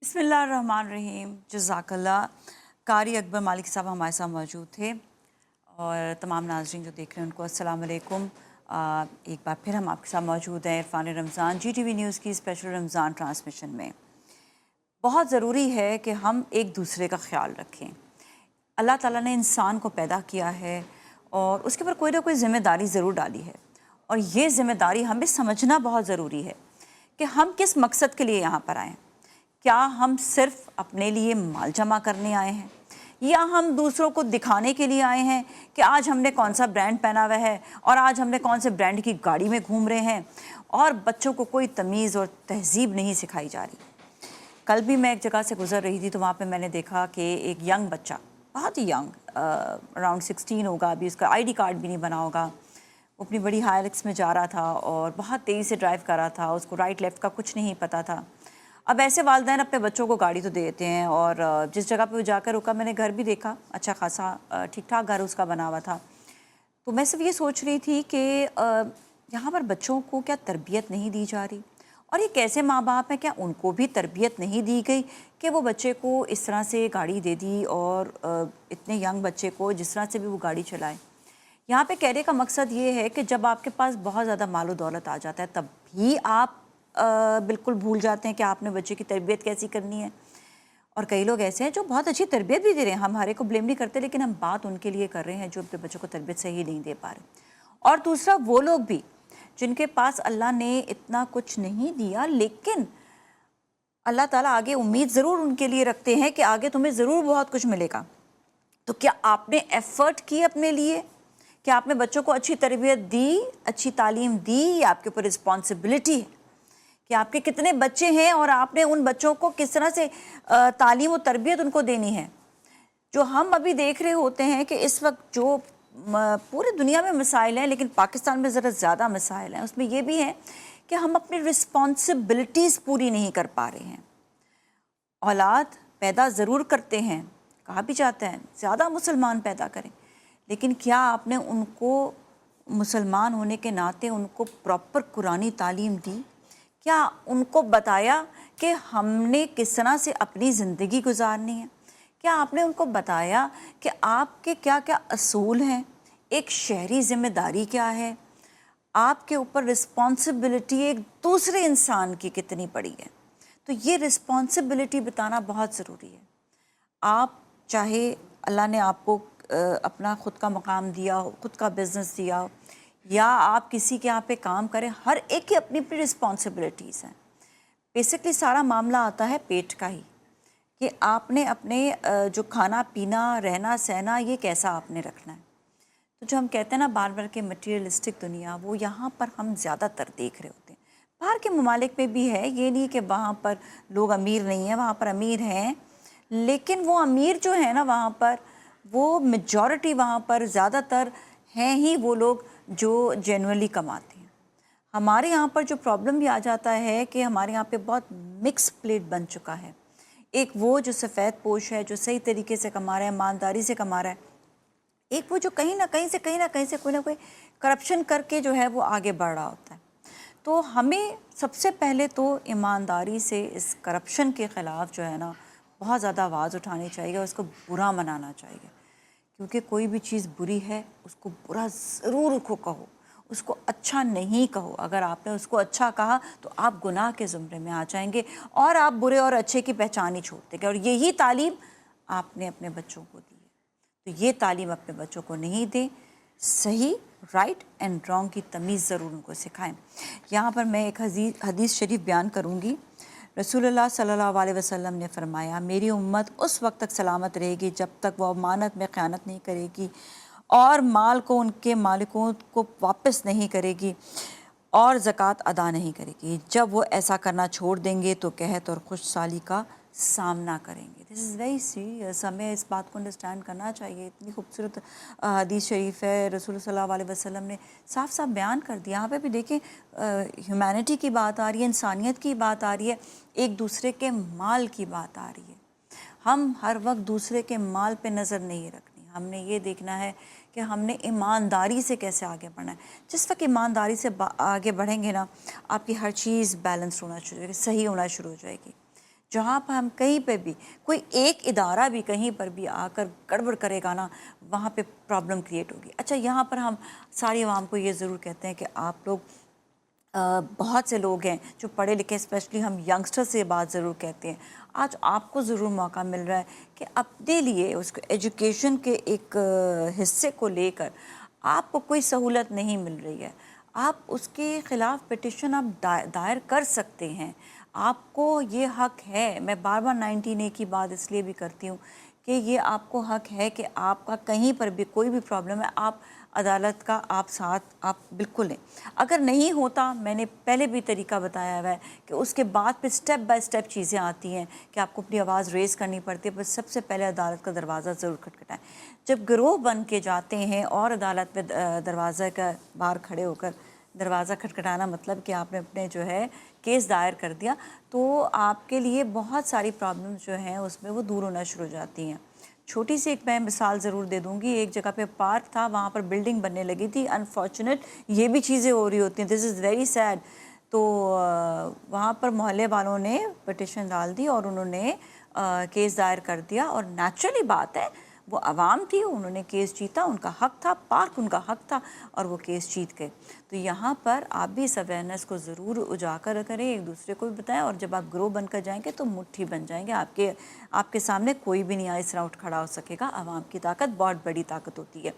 बिस्मिल्लाहिर्रहमानिर्रहीम। जज़ाकल्लाह। कारी अकबर मालिक साहब हमारे साथ मौजूद थे और तमाम नाज़रीन जो देख रहे हैं उनको अस्सलाम वालेकुम। एक बार फिर हम आपके साथ मौजूद हैं इरफान रमज़ान GTV न्यूज़ की स्पेशल रमज़ान ट्रांसमिशन में। बहुत ज़रूरी है कि हम एक दूसरे का ख्याल रखें। अल्लाह ताला ने इंसान को पैदा किया है और उसके ऊपर कोई ना कोई ज़िम्मेदारी ज़रूर डाली है और ये ज़िम्मेदारी हमें समझना बहुत ज़रूरी है कि हम किस मकसद के लिए यहाँ पर आए हैं। क्या हम सिर्फ अपने लिए माल जमा करने आए हैं या हम दूसरों को दिखाने के लिए आए हैं कि आज हमने कौन सा ब्रांड पहना हुआ है और आज हमने कौन से ब्रांड की गाड़ी में घूम रहे हैं और बच्चों को कोई तमीज़ और तहज़ीब नहीं सिखाई जा रही। कल भी मैं एक जगह से गुज़र रही थी तो वहाँ पे मैंने देखा कि एक यंग बच्चा, बहुत ही यंग, अराउंड 16 होगा, अभी उसका ID कार्ड भी नहीं बना होगा, वो अपनी बड़ी हाइलक्स में जा रहा था और बहुत तेज़ी से ड्राइव कर रहा था, उसको राइट लेफ़्ट का कुछ नहीं पता था। अब ऐसे वालिदैन अपने बच्चों को गाड़ी तो देते हैं और जिस जगह पे वो जाकर रुका मैंने घर भी देखा, अच्छा खासा ठीक ठाक घर उसका बना हुआ था। तो मैं सिर्फ ये सोच रही थी कि यहाँ पर बच्चों को क्या तरबियत नहीं दी जा रही और ये कैसे माँ बाप हैं, क्या उनको भी तरबियत नहीं दी गई कि वो बच्चे को इस तरह से गाड़ी दे दी और इतने यंग बच्चे को जिस तरह से भी वो गाड़ी चलाए। यहाँ पे कहने का मकसद ये है कि जब आपके पास बहुत ज़्यादा मालो दौलत आ जाता है तब भी आप बिल्कुल भूल जाते हैं कि आपने बच्चे की तरबियत कैसी करनी है। और कई लोग ऐसे हैं जो बहुत अच्छी तरबियत भी दे रहे हैं, हम हर एक को ब्लेम नहीं करते, लेकिन हम बात उनके लिए कर रहे हैं जो अपने बच्चों को तरबियत सही नहीं दे पा रहे। और दूसरा वो लोग भी जिनके पास अल्लाह ने इतना कुछ नहीं दिया लेकिन अल्लाह ताला आगे उम्मीद ज़रूर उनके लिए रखते हैं कि आगे तुम्हें ज़रूर बहुत कुछ मिलेगा। तो क्या आपने एफ़र्ट की अपने लिए? क्या आपने बच्चों को अच्छी तरबियत दी, अच्छी तालीम दी? ये आपके ऊपर रिस्पॉन्सिबिलिटी है कि आपके कितने बच्चे हैं और आपने उन बच्चों को किस तरह से तालीम और तरबियत उनको देनी है। जो हम अभी देख रहे होते हैं कि इस वक्त जो पूरी दुनिया में मसाइल हैं लेकिन पाकिस्तान में ज़रा ज़्यादा मसाइल हैं, उसमें ये भी है कि हम अपनी रिस्पॉन्सिबिलिटीज़ पूरी नहीं कर पा रहे हैं। औलाद पैदा ज़रूर करते हैं, कहा भी जाता है ज़्यादा मुसलमान पैदा करें, लेकिन क्या आपने उनको मुसलमान होने के नाते उनको प्रॉपर कुरानी तालीम दी? क्या उनको बताया कि हमने किस तरह से अपनी ज़िंदगी गुजारनी है? क्या आपने उनको बताया कि आपके क्या क्या असूल हैं, एक शहरी ज़िम्मेदारी क्या है, आपके ऊपर रिस्पॉन्सिबिलिटी एक दूसरे इंसान की कितनी बड़ी है? तो ये रिस्पॉन्सिबिलिटी बताना बहुत ज़रूरी है। आप चाहे अल्लाह ने आपको अपना ख़ुद का मकाम दिया हो, ख़ुद का बिज़नेस दिया हो, या आप किसी के यहाँ पे काम करें, हर एक की अपनी अपनी रिस्पॉन्सिबिलिटीज़ हैं। बेसिकली सारा मामला आता है पेट का ही कि आपने अपने जो खाना पीना रहना सहना ये कैसा आपने रखना है। तो जो हम कहते हैं ना बार बार के मटीरियलिस्टिक दुनिया, वो यहाँ पर हम ज़्यादातर देख रहे होते हैं। बाहर के ममालिक में भी है, ये नहीं कि वहाँ पर लोग अमीर नहीं हैं, वहाँ पर अमीर हैं, लेकिन वो अमीर जो है ना वहाँ पर, वो मेजॉरिटी वहाँ पर ज़्यादातर हैं ही वो लोग जो जेन्युइनली कमाते हैं। हमारे यहाँ पर जो प्रॉब्लम भी आ जाता है कि हमारे यहाँ पे बहुत मिक्स प्लेट बन चुका है। एक वो जो सफ़ेद पोश है, जो सही तरीके से कमा रहा है, ईमानदारी से कमा रहा है, एक वो जो कहीं ना कहीं से कोई ना कोई करप्शन करके जो है वो आगे बढ़ रहा होता है। तो हमें सबसे पहले तो ईमानदारी से इस करप्शन के ख़िलाफ़ जो है ना बहुत ज़्यादा आवाज़ उठानी चाहिए और उसको बुरा मनाना चाहिए, क्योंकि कोई भी चीज़ बुरी है उसको बुरा ज़रूर उसको कहो, उसको अच्छा नहीं कहो। अगर आपने उसको अच्छा कहा तो आप गुनाह के ज़ुमरे में आ जाएंगे और आप बुरे और अच्छे की पहचान ही छोड़ देंगे। और यही तालीम आपने अपने बच्चों को दी है, तो ये तालीम अपने बच्चों को नहीं दें, सही राइट एंड रॉन्ग की तमीज़ ज़रूर उनको सिखाएं। यहाँ पर मैं एक हदीस शरीफ बयान करूँगी। रसूलुल्लाह सल्लल्लाहु अलैहि वसल्लम ने फरमाया, मेरी उम्मत उस वक्त तक सलामत रहेगी जब तक वह अमानत में ख़यानत नहीं करेगी और माल को उनके मालिकों को वापस नहीं करेगी और ज़कात अदा नहीं करेगी। जब वो ऐसा करना छोड़ देंगे तो कहत और खुशहाली का सामना करेंगे। दिस इज़ वेरी सीरियस, हमें इस बात को अंडरस्टैंड करना चाहिए। इतनी खूबसूरत हदीस शरीफ है, रसूल सल्लल्लाहु अलैहि वसल्लम ने साफ साफ बयान कर दिया। यहाँ पे भी देखें, ह्यूमैनिटी की बात आ रही है, इंसानियत की बात आ रही है, एक दूसरे के माल की बात आ रही है। हम हर वक्त दूसरे के माल पे नज़र नहीं रखनी, हमने ये देखना है कि हमने ईमानदारी से कैसे आगे बढ़ना है। जिस वक्त ईमानदारी से आगे बढ़ेंगे ना, आपकी हर चीज़ बैलेंस होना शुरू हो जाएगी, सही होना शुरू हो जाएगी। जहाँ पर हम कहीं पे भी कोई एक इदारा भी कहीं पर भी आकर गड़बड़ करेगा ना, वहाँ पे प्रॉब्लम क्रिएट होगी। अच्छा, यहाँ पर हम सारी आवाम को ये ज़रूर कहते हैं कि आप लोग बहुत से लोग हैं जो पढ़े लिखे, स्पेशली हम यंगस्टर से बात ज़रूर कहते हैं, आज आपको ज़रूर मौका मिल रहा है कि अपने लिए उसको एजुकेशन के एक हिस्से को लेकर आपको कोई सहूलत नहीं मिल रही है, आप उसके ख़िलाफ़ पिटिशन आप दायर कर सकते हैं। आपको ये हक़ है। मैं बार बार 19A की बात इसलिए भी करती हूँ कि ये आपको हक़ है कि आपका कहीं पर भी कोई भी प्रॉब्लम है, आप अदालत का आप साथ आप बिल्कुल लें। अगर नहीं होता, मैंने पहले भी तरीका बताया हुआ है कि उसके बाद फिर स्टेप बाय स्टेप चीज़ें आती हैं कि आपको अपनी आवाज़ रेज़ करनी पड़ती है, बस सबसे पहले अदालत का दरवाज़ा ज़रूर खटखटाएँ। जब गिरोह बन के जाते हैं और अदालत में दरवाज़ा का बाहर खड़े होकर दरवाज़ा खटखटाना मतलब कि आपने अपने जो है केस दायर कर दिया, तो आपके लिए बहुत सारी प्रॉब्लम्स जो हैं उसमें वो दूर होना शुरू हो जाती हैं। छोटी सी एक मैं मिसाल ज़रूर दे दूँगी। एक जगह पे पार्क था, वहाँ पर बिल्डिंग बनने लगी थी। अनफॉर्चुनेट ये भी चीज़ें हो रही होती हैं, दिस इज़ वेरी सैड। तो वहाँ पर मोहल्ले वालों ने पिटिशन डाल दी और उन्होंने केस दायर कर दिया, और नेचुरली बात है, वो आवाम थी, उन्होंने केस जीता, उनका हक़ था, पार्क उनका हक़ था, और वो केस जीत गए। तो यहाँ पर आप भी इस अवेयरनेस को ज़रूर उजागर करें, एक दूसरे को भी बताएं, और जब आप ग्रो बनकर जाएंगे तो मुट्ठी बन जाएंगे। आपके सामने कोई भी नहीं इस तरह उठ खड़ा हो सकेगा। आवाम की ताकत बहुत बड़ी ताकत होती है।